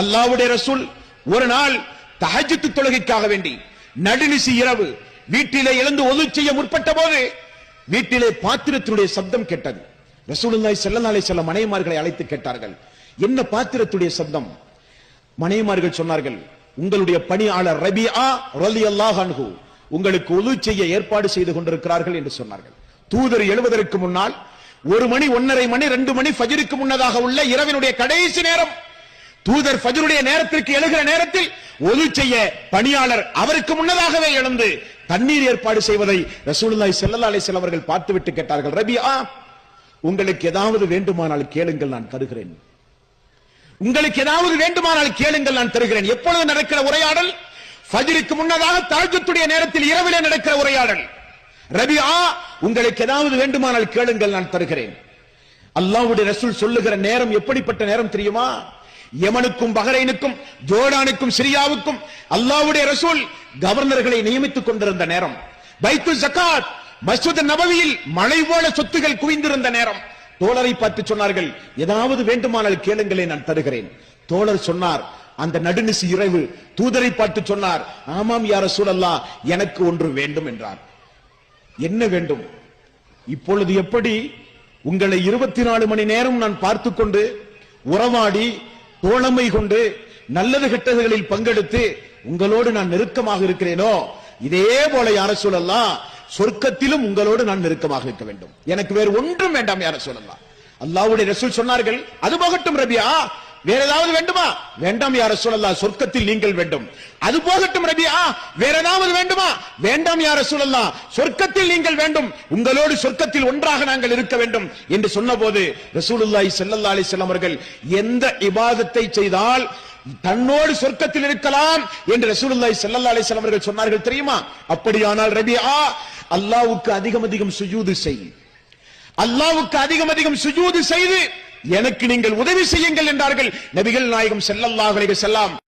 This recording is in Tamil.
அல்லாஹ்வுடைய ரசூல் ஒரு நாள் தஹஜ்ஜுத் தொழுகைக்காக வேண்டி நடுநிசி இரவு வீட்டிலே எழுந்து ஒது செய்ய முற்பட்ட போது வீட்டிலே பாத்திரத்துடைய சப்தம் கேட்டது. ரசூலுல்லாஹி ஸல்லல்லாஹு அலைஹி வஸல்லம் மனைவிமார்களை அழைத்து கேட்டார்கள், என்ன பாத்திரத்துடைய சப்தம்? மனைவிமார்கள் சொன்னார்கள், உங்களுடைய பணியாளர் ரபிஆ ரலியல்லாஹு அன்ஹு உங்களுக்கு ஒது செய்ய ஏற்பாடு செய்து கொண்டிருக்கிறார்கள் என்று சொன்னார்கள். தூதர் எழுவதற்கு முன்னால் 1 மணி 1:30 மணி 2 மணி ஃபஜ்ருக்கு முன்னதாக உள்ள இரவினுடைய கடைசி நேரம். தூதர் ஃபஜ்ருடைய நேரத்திற்கு எழுகிற நேரத்தில் ஒது செய்ய பணியாளர் அவருக்கு முன்னதாகவே எழுந்து தண்ணீர் ஏற்பாடு செய்வதை ரசூலுல்லாஹி ஸல்லல்லாஹு அலைஹி வஸல்லம் அவர்கள் பார்த்துவிட்டு கேட்டார்கள், ரபிஆ உங்களுக்கு ஏதாவது வேண்டுமானால் கேளுங்கள், நான் தருகிறேன். உங்களுக்கு ஏதாவது வேண்டுமானால் கேளுங்கள், நான் தருகிறேன். எப்பொழுது நடக்கிற உரையாடல்? ஃபஜ்ருக்கு முன்னதாக தஹஜ்ஜுடைய நேரத்தில் இரவிலே நடக்கிற உரையாடல். ரபிஆ உங்களுக்கு ஏதாவது வேண்டுமானால் கேளுங்கள், நான் தருகிறேன். அல்லாஹ்வுடைய ரசூல் சொல்லுகிற நேரம் எப்படிப்பட்ட நேரம் தெரியுமா? யமனுக்கும் பஹ்ரைனுக்கும் ஜோர்டானுக்கும் சிரியாவுக்கும் அல்லாஹ்வுடைய ரசூல் கவர்னர்களை நியமித்துக் கொண்டிருந்த நேரம். பைத்துல் ஜகாத் மஸ்ஜித் நபவியில் மழை போல சொத்துகள் குவிந்திருந்த நேரம். தோழரை பார்த்து சொன்னார்கள், ஏதாவது வேண்டுமானால் கேளுங்களே, நான் தருகிறேன். தோழர் சொன்னார், அந்த நடுநிசி இரவு தூதரை பார்த்து சொன்னார், ஆமாம் யா ரசூலல்லாஹ், எனக்கு ஒன்று வேண்டும் என்றார். என்ன வேண்டும்? இப்பொழுது எப்படி உங்களை 24 மணி நேரம் நான் பார்த்து கொண்டு உறவாடி தோழமை கொண்டு நல்லது கெட்டதுகளில் பங்கெடுத்து உங்களோடு நான் நெருக்கமாக இருக்கிறேனோ, இதே போல யா ரசூலல்லாஹ் சொர்க்கத்திலும் உங்களோடு நான் நெருக்கமாக இருக்க வேண்டும். எனக்கு வேறு ஒன்றும் வேண்டாம் யா ரசூலல்லாஹ். அல்லாஹ்வுடைய ரசூல் சொன்னார்கள், அது போகட்டும் ரபிஆ, வேற ஏதாவது வேண்டுமா? வேண்டாம் யா ரசூலல்லாஹ், சொர்க்கத்தில் நீங்கள் வேண்டும். அது போகட்டும் ரபிஆ, வேற ஏதாவது வேண்டுமா? வேண்டாம் யா ரசூலல்லாஹ், சொர்க்கத்தில் நீங்கள் வேண்டும். உங்களோடு சொர்க்கத்தில் ஒன்றாக நாங்கள் இருக்க வேண்டும் என்று சொன்னபோது ரசூலுல்லாஹி ஸல்லல்லாஹு அலைஹி வஸல்லம் அவர்கள் எந்த இபாதத்தை செய்தால் தன்னோடு சொர்க்கத்தில் இருக்கலாம் என்று ரசூலுல்லாஹி ஸல்லல்லாஹு அலைஹி வஸல்லம் அவர்கள் சொன்னார்கள் தெரியுமா? அப்படியானால் ரபிஆ, அல்லாஹ்வுக்கு அதிகம் அதிகம் சுஜூது செய், அல்லாஹ்வுக்கு அதிகம் அதிகம் சுஜூது செய்து எனக்கு நீங்கள் உதவி செய்யுங்கள் என்றார்கள் நபிகள் நாயகம் ஸல்லல்லாஹு அலைஹி வஸல்லம்.